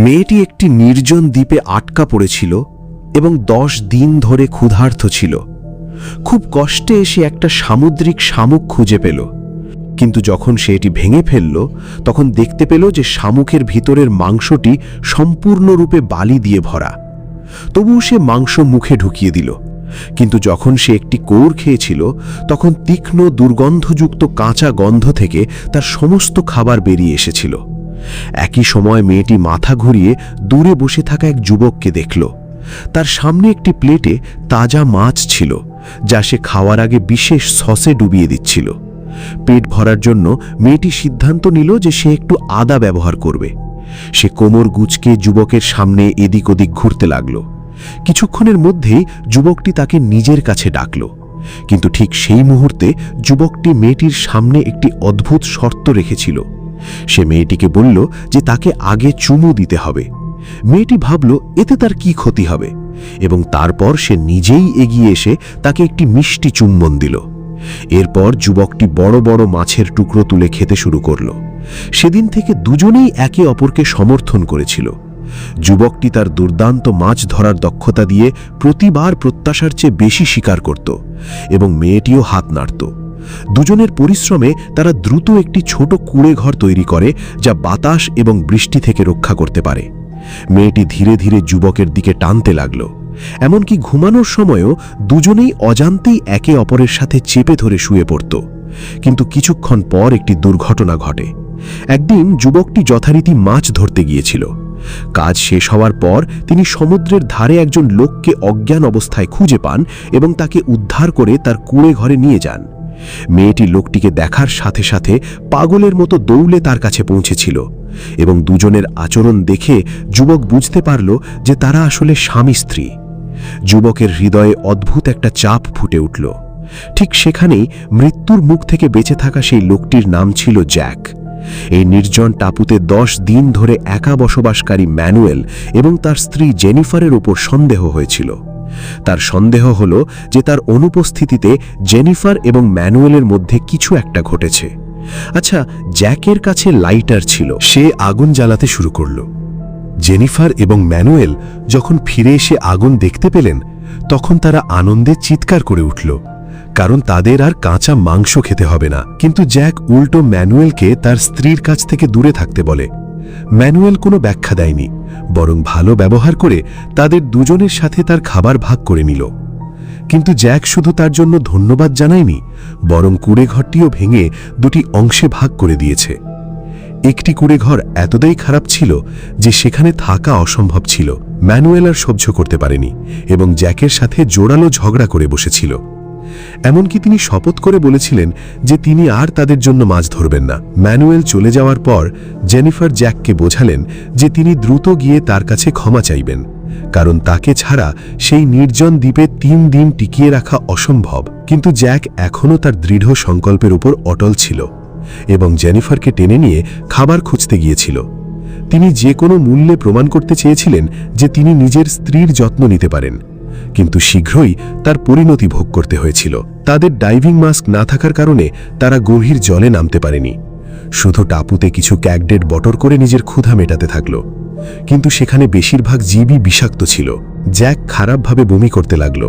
মেয়েটি একটি নির্জন দ্বীপে আটকা পড়েছিল এবং 10 দিন ধরে ক্ষুধার্ত ছিল। খুব কষ্টে সে একটা সামুদ্রিক শামুক খুঁজে পেল, কিন্তু যখন সে এটি ভেঙে ফেলল তখন দেখতে পেল যে শামুকের ভিতরের মাংসটি সম্পূর্ণরূপে বালি দিয়ে ভরা। তবুও সে মাংস মুখে ঢুকিয়ে দিল, কিন্তু যখন সে একটি কোর খেয়েছিল তখন তীক্ষ্ণ দুর্গন্ধযুক্ত কাঁচা গন্ধ থেকে তার সমস্ত খাবার বেরিয়ে এসেছিল। একই সময় মেয়েটি মাথা ঘুরিয়ে দূরে বসে থাকা এক যুবককে দেখল। তার সামনে একটি প্লেটে তাজা মাছ ছিল, যা সে খাওয়ার আগে বিশেষ সসে ডুবিয়ে দিচ্ছিল। পেট ভরার জন্য মেয়েটি সিদ্ধান্ত নিল যে সে একটু আদা ব্যবহার করবে। সে কোমর গুঁজকে যুবকের সামনে এদিক ওদিক ঘুরতে লাগল। কিছুক্ষণের মধ্যেই যুবকটি তাকে নিজের কাছে ডাকল, কিন্তু ঠিক সেই মুহূর্তে যুবকটি মেয়েটির সামনে একটি অদ্ভুত শর্ত রেখেছিল। সে মেয়েটিকে বলল যে তাকে আগে চুমু দিতে হবে। মেয়েটি ভাবল এতে তার কি ক্ষতি হবে, এবং তারপর সে নিজেই এগিয়ে এসে তাকে একটি মিষ্টি চুম্বন দিল। এরপর যুবকটি বড় বড় মাছের টুকরো তুলে খেতে শুরু করল। সেদিন থেকে দুজনেই একে অপরকে সমর্থন করেছিল। যুবকটি তার দুর্দান্ত মাছ ধরার দক্ষতা দিয়ে প্রতিবার প্রত্যাশার চেয়ে বেশি শিকার করত, এবং মেয়েটিও হাত নাড়ত। দুজনের পরিশ্রমে তারা দ্রুত একটি ছোট কুঁড়ে ঘর তৈরি করে, যা বাতাস এবং বৃষ্টি থেকে রক্ষা করতে পারে। মেয়েটি ধীরে ধীরে যুবকের দিকে টানতে লাগল। এমনকি ঘুমানোর সময়ও দুজনেই অজান্তেই একে অপরের সাথে চেপে ধরে শুয়ে পড়ত। কিন্তু কিছুক্ষণ পর একটি দুর্ঘটনা ঘটে। একদিন যুবকটি যথারীতি মাছ ধরতে গিয়েছিল। কাজ শেষ হওয়ার পর তিনি সমুদ্রের ধারে একজন লোককে অজ্ঞান অবস্থায় খুঁজে পান এবং তাকে উদ্ধার করে তার কুঁড়ে ঘরে নিয়ে যান। মেয়েটি লোকটিকে দেখার সাথে সাথে পাগলের মতো দৌড়ে তার কাছে পৌঁছেছিল, এবং দুজনের আচরণ দেখে যুবক বুঝতে পারল যে তারা আসলে স্বামী স্ত্রী। যুবকের হৃদয়ে অদ্ভুত একটা চাপ ফুটে উঠল। ঠিক সেখানেই মৃত্যুর মুখ থেকে বেঁচে থাকা সেই লোকটির নাম ছিল জ্যাক। এই নির্জন টাপুতে 10 দিন ধরে একা বসবাসকারী ম্যানুয়েল এবং তার স্ত্রী জেনিফারের উপর সন্দেহ হয়েছিল। তার সন্দেহ হল যে তার অনুপস্থিতিতে জেনিফার এবং ম্যানুয়েলের মধ্যে কিছু একটা ঘটেছে। আচ্ছা, জ্যাকের কাছে লাইটার ছিল। সে আগুন জ্বালাতে শুরু করল। জেনিফার এবং ম্যানুয়েল যখন ফিরে এসে আগুন দেখতে পেলেন তখন তারা আনন্দে চিৎকার করে উঠল, কারণ তাদের আর কাঁচা মাংস খেতে হবে না। কিন্তু জ্যাক উল্টো ম্যানুয়েলকে তার স্ত্রীর কাছ থেকে দূরে থাকতে বলে। ম্যানুয়েল কোনো ব্যাখ্যা দেয়নি, বরং ভালো ব্যবহার করে তাদের দুজনের সাথে তার খাবার ভাগ করে নিল। কিন্তু জ্যাক শুধু তার জন্য ধন্যবাদ জানায়নি, বরং কুঁড়েঘরটিও ভেঙে দুটি অংশে ভাগ করে দিয়েছে। একটি কুঁড়েঘর এতটাই খারাপ ছিল যে সেখানে থাকা অসম্ভব ছিল। ম্যানুয়েল আর সহ্য করতে পারেনি এবং জ্যাকের সাথে জোরালো ঝগড়া করে বসেছিল। এমনকি তিনি শপথ করে বলেছিলেন যে তিনি আর তাদের জন্য মাছ ধরবেন না। ম্যানুয়েল চলে যাওয়ার পর জেনিফার জ্যাককে বোঝালেন যে তিনি দ্রুত গিয়ে তার কাছে ক্ষমা চাইবেন, কারণ তাকে ছাড়া সেই নির্জন দ্বীপে 3 দিন টিকিয়ে রাখা অসম্ভব। কিন্তু জ্যাক এখনও তার দৃঢ় সংকল্পের উপর অটল ছিল এবং জেনিফারকে টেনে নিয়ে খাবার খুঁজতে গিয়েছিল। তিনি যে কোনো মূল্যে প্রমাণ করতে চেয়েছিলেন যে তিনি নিজের স্ত্রীর যত্ন নিতে পারেন, কিন্তু শীঘ্রই তার পরিণতি ভোগ করতে হয়েছিল। তাদের ডাইভিং মাস্ক না থাকার কারণে তারা গভীর জলে নামতে পারেনি। শুধু টাপুতে কিছু ক্যাকডেড বটর করে নিজের ক্ষুধা মেটাতে থাকল, কিন্তু সেখানে বেশিরভাগ জীবই বিষাক্ত ছিল। জ্যাক খারাপভাবে বমি করতে লাগল।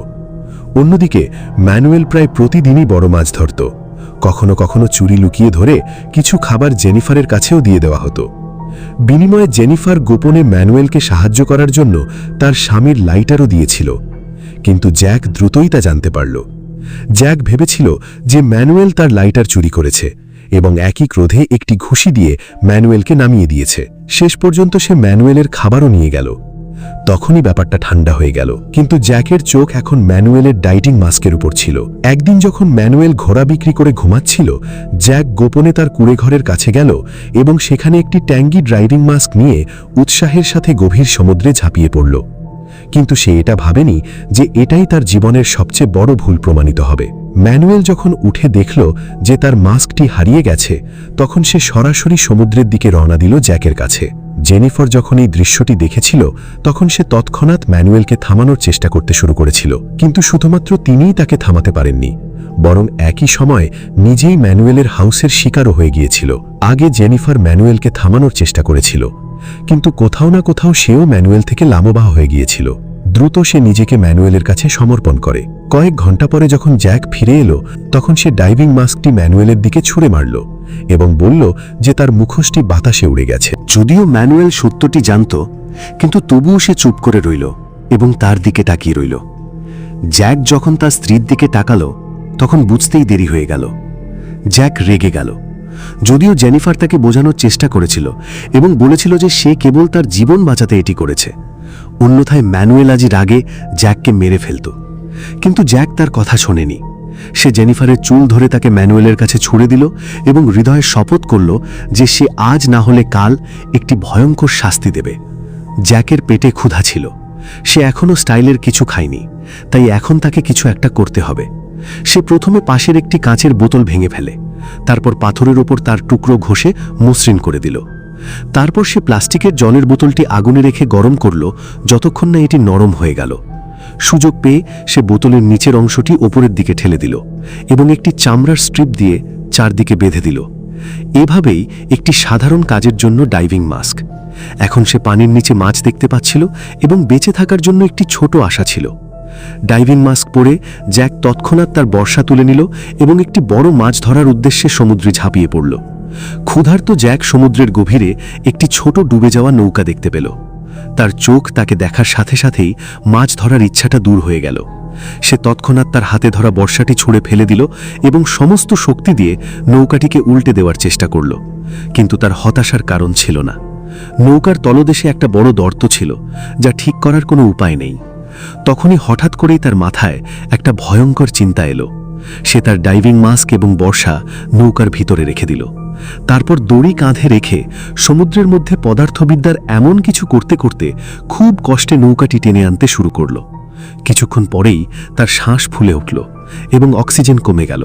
অন্যদিকে ম্যানুয়েল প্রায় প্রতিদিনই বড় মাছ ধরত। কখনো কখনো চুরি লুকিয়ে ধরে কিছু খাবার জেনিফারের কাছেও দিয়ে দেওয়া হতো। বিনিময়ে জেনিফার গোপনে ম্যানুয়েলকে সাহায্য করার জন্য তার স্বামীর লাইটারও দিয়েছিল, কিন্তু জ্যাক দ্রুতই তা জানতে পারল। জ্যাক ভেবেছিল যে ম্যানুয়েল তার লাইটার চুরি করেছে এবং একই ক্রোধে একটি ঘুষি দিয়ে ম্যানুয়েলকে নামিয়ে দিয়েছে। শেষ পর্যন্ত সে ম্যানুয়েলের খাবারও নিয়ে গেল। তখনই ব্যাপারটা ঠান্ডা হয়ে গেল, কিন্তু জ্যাকের চোখ এখন ম্যানুয়েলের ডাইটিং মাস্কের উপর ছিল। একদিন যখন ম্যানুয়েল ঘোড়া বিক্রি করে ঘুমাচ্ছিল, জ্যাক গোপনে তার কুঁড়েঘরের কাছে গেল এবং সেখানে একটি ট্যাঙ্গি ড্রাইভিং মাস্ক নিয়ে উৎসাহের সাথে গভীর সমুদ্রে ঝাঁপিয়ে পড়ল। কিন্তু সে এটা ভাবেনি যে এটাই তার জীবনের সবচেয়ে বড় ভুল প্রমাণিত হবে। ম্যানুয়েল যখন উঠে দেখল যে তার মাস্কটি হারিয়ে গেছে, তখন সে সরাসরি সমুদ্রের দিকে রওনা দিল জ্যাকের কাছে। জেনিফার যখন এই দৃশ্যটি দেখেছিল তখন সে তৎক্ষণাৎ ম্যানুয়েলকে থামানোর চেষ্টা করতে শুরু করেছিল, কিন্তু শুধুমাত্র তিনিই তাকে থামাতে পারেননি, বরং একই সময় নিজেই ম্যানুয়েলের হাউসের শিকারও হয়ে গিয়েছিল। আগে জেনিফার ম্যানুয়েলকে থামানোর চেষ্টা করেছিল, কিন্তু কোথাও না কোথাও সেও ম্যানুয়েল থেকে লামোবাহ হয়ে গিয়েছিল। দ্রুত সে নিজেকে ম্যানুয়েলের কাছে সমর্পণ করে। কয়েক ঘন্টা পরে যখন জ্যাক ফিরে এলো, তখন সে ডাইভিং মাস্কটি ম্যানুয়েলের দিকে ছুঁড়ে মারল এবং বলল যে তার মুখোশটি বাতাসে উড়ে গেছে। যদিও ম্যানুয়েল সত্যটি জানত, কিন্তু তবুও সে চুপ করে রইল এবং তার দিকে তাকিয়ে রইল। জ্যাক যখন তার স্ত্রীর দিকে তাকালো, তখন বুঝতেই দেরি হয়ে গেল। জ্যাক রেগে গেল। যদিও জেনিফার তাকে বোঝানোর চেষ্টা করেছিল এবং বলেছিল যে সে কেবল তার জীবন বাঁচাতে এটি করেছে, অন্যথায় ম্যানুয়েল আজই রাগে জ্যাককে মেরে ফেলত। কিন্তু জ্যাক তার কথা শোনেনি। সে জেনিফারের চুল ধরে তাকে ম্যানুয়েলের কাছে ছুঁড়ে দিল এবং হৃদয়ে শপথ করল যে সে আজ না হলে কাল একটি ভয়ঙ্কর শাস্তি দেবে। জ্যাকের পেটে ক্ষুধা ছিল। সে এখনও স্টাইলের কিছু খায়নি, তাই এখন তাকে কিছু একটা করতে হবে। সে প্রথমে পাশের একটি কাঁচের বোতল ভেঙে ফেলে, তারপর পাথরের ওপর তার টুকরো ঘষে মসৃণ করে দিল। তারপর সে প্লাস্টিকের জলের বোতলটি আগুনে রেখে গরম করল যতক্ষণ না এটি নরম হয়ে গেল। সুযোগ পেয়ে সে বোতলের নিচের অংশটি ওপরের দিকে ঠেলে দিল এবং একটি চামড়ার স্ট্রিপ দিয়ে চারদিকে বেঁধে দিল। এভাবেই একটি সাধারণ কাজের জন্য ডাইভিং মাস্ক। এখন সে পানির নিচে মাছ দেখতে পাচ্ছিল এবং বেঁচে থাকার জন্য একটি ছোট আশা ছিল। ডাইভিং মাস্ক পরে জ্যাক তৎক্ষণাৎ তার বর্শা তুলে নিল এবং একটি বড় মাছ ধরার উদ্দেশ্যে সমুদ্রে ঝাঁপিয়ে পড়ল। ক্ষুধার্ত জ্যাক সমুদ্রের গভীরে একটি ছোট ডুবে যাওয়া নৌকা দেখতে পেল। তার চোখ তাকে দেখার সাথে সাথেই মাছ ধরার ইচ্ছাটা দূর হয়ে গেল। সে তৎক্ষণাৎ তার হাতে ধরা বর্শাটি ছুঁড়ে ফেলে দিল এবং সমস্ত শক্তি দিয়ে নৌকাটিকে উল্টে দেওয়ার চেষ্টা করল। কিন্তু তার হতাশার কারণ ছিল না। নৌকার তলদেশে একটা বড় গর্ত ছিল, যা ঠিক করার কোনো উপায় নেই। তখনই হঠাৎ করেই তার মাথায় একটা ভয়ঙ্কর চিন্তা এলো। সে তার ডাইভিং মাস্ক এবং বর্শা নৌকার ভিতরে রেখে দিল। তারপর দড়ি কাঁধে রেখে সমুদ্রের মধ্যে পদার্থবিদ্যার এমন কিছু করতে করতে খুব কষ্টে নৌকাটি টেনে আনতে শুরু করল। কিছুক্ষণ পরেই তার শ্বাস ফুলে উঠল এবং অক্সিজেন কমে গেল।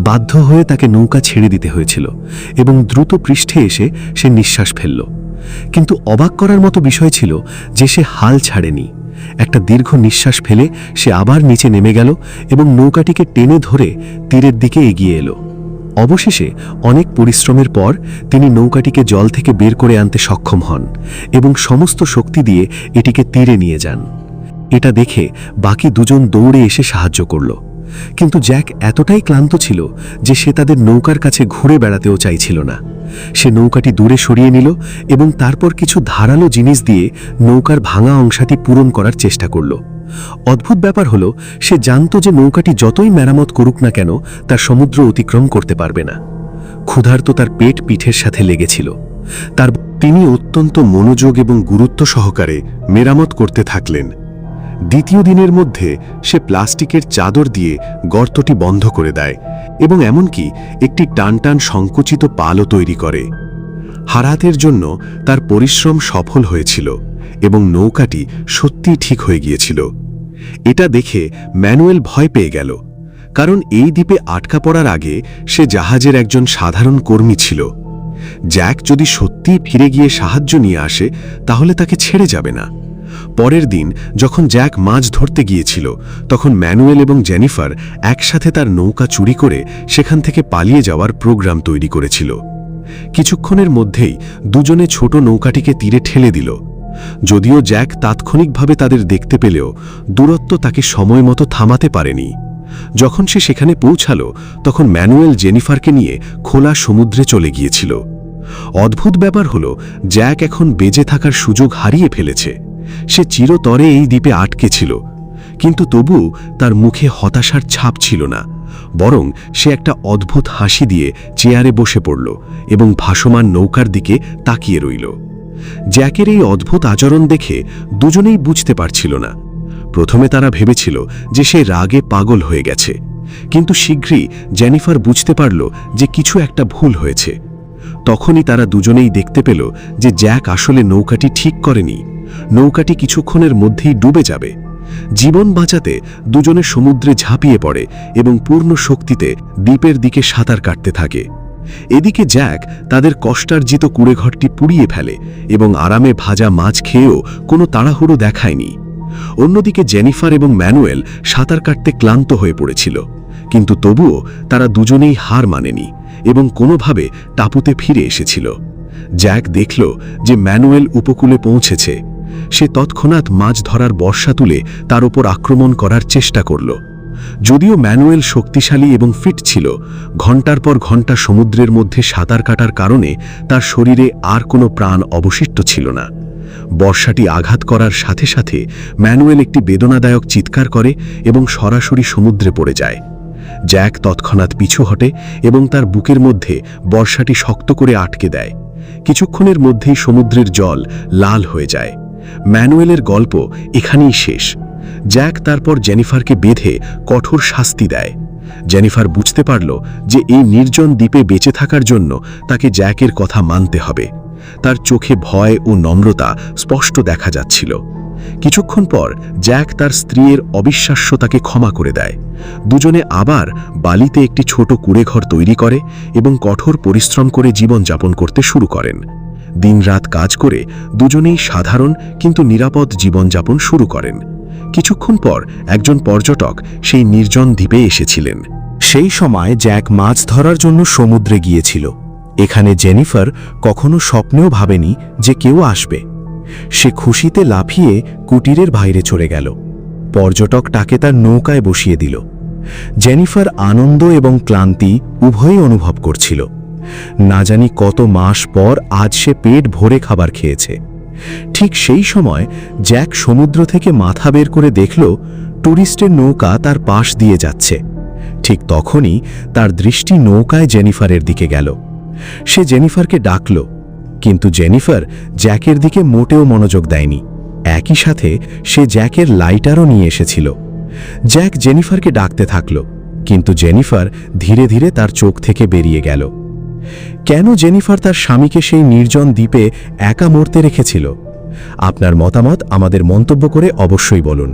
বাধ্য হয়ে তাকে নৌকা ছেড়ে দিতে হয়েছিল এবং দ্রুত পৃষ্ঠে এসে সে নিঃশ্বাস ফেলল। কিন্তু অবাক করার মতো বিষয় ছিল যে সে হাল ছাড়েনি। একটা দীর্ঘ নিঃশ্বাস ফেলে সে আবার নিচে নেমে গেল এবং নৌকাটিকে টেনে ধরে তীরের দিকে এগিয়ে এলো। অবশেষে অনেক পরিশ্রমের পর তিনি নৌকাটিকে জল থেকে বের করে আনতে সক্ষম হন এবং সমস্ত শক্তি দিয়ে এটিকে তীরে নিয়ে যান। এটা দেখে বাকি দুজন দৌড়ে এসে সাহায্য করল। কিন্তু জ্যাক এতটাই ক্লান্ত ছিল যে সে তাদের নৌকার কাছে ঘুরে বেড়াতেও চাইছিল না। সে নৌকাটি দূরে সরিয়ে নিল এবং তারপর কিছু ধারালো জিনিস দিয়ে নৌকার ভাঙা অংশটি পূরণ করার চেষ্টা করল। অদ্ভুত ব্যাপার হলো, সে জানত যে নৌকাটি যতই মেরামত করুক না কেন তার সমুদ্র অতিক্রম করতে পারবে না। ক্ষুধার্ত তার পেট পিঠের সাথে লেগেছিল। তিনি অত্যন্ত মনোযোগ এবং গুরুত্ব সহকারে মেরামত করতে থাকলেন। দ্বিতীয় দিনের মধ্যে সে প্লাস্টিকের চাদর দিয়ে গর্তটি বন্ধ করে দেয় এবং এমনকি একটি টানটান সংকুচিত পালও তৈরি করে। হারাতের জন্য তার পরিশ্রম সফল হয়েছিল এবং নৌকাটি সত্যিই ঠিক হয়ে গিয়েছিল। এটা দেখে ম্যানুয়েল ভয় পেয়ে গেল, কারণ এই দ্বীপে আটকা পড়ার আগে সে জাহাজের একজন সাধারণ কর্মী ছিল। জ্যাক যদি সত্যিই ফিরে গিয়ে সাহায্য নিয়ে আসে তাহলে তাকে ছেড়ে যাবে না। পরের দিন যখন জ্যাক মাছ ধরতে গিয়েছিল, তখন ম্যানুয়েল এবং জেনিফার একসাথে তার নৌকা চুরি করে সেখান থেকে পালিয়ে যাওয়ার প্রোগ্রাম তৈরি করেছিল। কিছুক্ষণের মধ্যেই দুজনে ছোট নৌকাটিকে তীরে ঠেলে দিল। যদিও জ্যাক তাৎক্ষণিকভাবে তাদের দেখতে পেলেও দূরত্ব তাকে সময় মতো থামাতে পারেনি। যখন সে সেখানে পৌঁছালো, তখন ম্যানুয়েল জেনিফারকে নিয়ে খোলা সমুদ্রে চলে গিয়েছিল। অদ্ভুত ব্যাপার হলো, জ্যাক এখন বেঁচে থাকার সুযোগ হারিয়ে ফেলেছে। সে চিরতরে এই দ্বীপে আটকে ছিল, কিন্তু তবু তার মুখে হতাশার ছাপ ছিল না। বরং সে একটা অদ্ভুত হাসি দিয়ে চেয়ারে বসে পড়ল এবং ভাসমান নৌকার দিকে তাকিয়ে রইল। জ্যাকের এই অদ্ভুত আচরণ দেখে দুজনেই বুঝতে পারছিল না। প্রথমে তারা ভেবেছিল যে সে রাগে পাগল হয়ে গেছে, কিন্তু শীঘ্রই জেনিফার বুঝতে পারল যে কিছু একটা ভুল হয়েছে। তখনই তারা দুজনেই দেখতে পেল যে জ্যাক আসলে নৌকাটি ঠিক করেনি। নৌকাটি কিছুক্ষণের মধ্যেই ডুবে যাবে। জীবন বাঁচাতে দুজনে সমুদ্রে ঝাঁপিয়ে পড়ে এবং পূর্ণ শক্তিতে দ্বীপের দিকে সাঁতার কাটতে থাকে। এদিকে জ্যাক তাদের কষ্টার্জিত কুঁড়েঘরটি পুড়িয়ে ফেলে এবং আরামে ভাজা মাছ খেয়েও কোনো তাড়াহুড়ো দেখায়নি। অন্যদিকে জেনিফার এবং ম্যানুয়েল সাঁতার কাটতে ক্লান্ত হয়ে পড়েছিল, কিন্তু তবুও তারা দুজনেই হার মানেনি এবং কোনোভাবে টাপুতে ফিরে এসেছিল। জ্যাক দেখল যে ম্যানুয়েল উপকূলে পৌঁছেছে। সে তৎক্ষণাৎ মাছ ধরার বর্শা তুলে তার উপর আক্রমণ করার চেষ্টা করল। যদিও ম্যানুয়েল শক্তিশালী এবং ফিট ছিল, ঘণ্টার পর ঘণ্টা সমুদ্রের মধ্যে সাঁতার কাটার কারণে তার শরীরে আর কোনো প্রাণ অবশিষ্ট ছিল না। বর্শাটি আঘাত করার সাথে সাথে ম্যানুয়েল একটি বেদনাদায়ক চিৎকার করে এবং সরাসরি সমুদ্রে পড়ে যায়। জ্যাক তৎক্ষণাৎ পিছু হটে এবং তার বুকের মধ্যে বর্শাটি শক্ত করে আটকে দেয়। কিছুক্ষণের মধ্যেই সমুদ্রের জল লাল হয়ে যায়। ম্যানুয়েলের গল্প এখানেই শেষ। জ্যাক তারপর জেনিফারকে বেঁধে কঠোর শাস্তি দেয়। জেনিফার বুঝতে পারল যে এই নির্জন দ্বীপে বেঁচে থাকার জন্য তাকে জ্যাকের কথা মানতে হবে। তার চোখে ভয় ও নম্রতা স্পষ্ট দেখা যাচ্ছিল। কিছুক্ষণ পর জ্যাক তার স্ত্রীর অবিশ্বাস্যতাকে ক্ষমা করে দেয়। দুজনে আবার বালিতে একটি ছোট কুঁড়েঘর তৈরি করে এবং কঠোর পরিশ্রম করে জীবনযাপন করতে শুরু করেন। দিনরাত কাজ করে দুজনেই সাধারণ কিন্তু নিরাপদ জীবনযাপন শুরু করেন। কিছুক্ষণ পর একজন পর্যটক সেই নির্জন দ্বীপে এসেছিলেন। সেই সময় জ্যাক মাছ ধরার জন্য সমুদ্রে গিয়েছিল। এখানে জেনিফার কখনো স্বপ্নেও ভাবেনি যে কেউ আসবে। সে খুশিতে লাফিয়ে কুটিরের বাইরে চলে গেল। পর্যটক তাকে তার নৌকায় বসিয়ে দিল। জেনিফার আনন্দ এবং ক্লান্তি উভয়ই অনুভব করছিল। না জানি কত মাস পর আজ সে পেট ভরে খাবার খেয়েছে। ঠিক সেই সময় জ্যাক সমুদ্র থেকে মাথা বের করে দেখল টুরিস্টের নৌকা তার পাশ দিয়ে যাচ্ছে। ঠিক তখনই তার দৃষ্টি নৌকায় জেনিফারের দিকে গেল। সে জেনিফারকে ডাকল, কিন্তু জেনিফার জ্যাকের দিকে মোটেও মনোযোগ দেয়নি। একই সাথে সে জ্যাকের লাইটারও নিয়ে এসেছিল। জ্যাক জেনিফারকে ডাকতে থাকল, কিন্তু জেনিফার ধীরে ধীরে তার চোখ থেকে বেরিয়ে গেল। কেন জেনিফার তার স্বামীকে সেই নির্জন দ্বীপে একা মরতে রেখেছিল? আপনার মতামত আমাদের মন্তব্য করে অবশ্যই বলুন।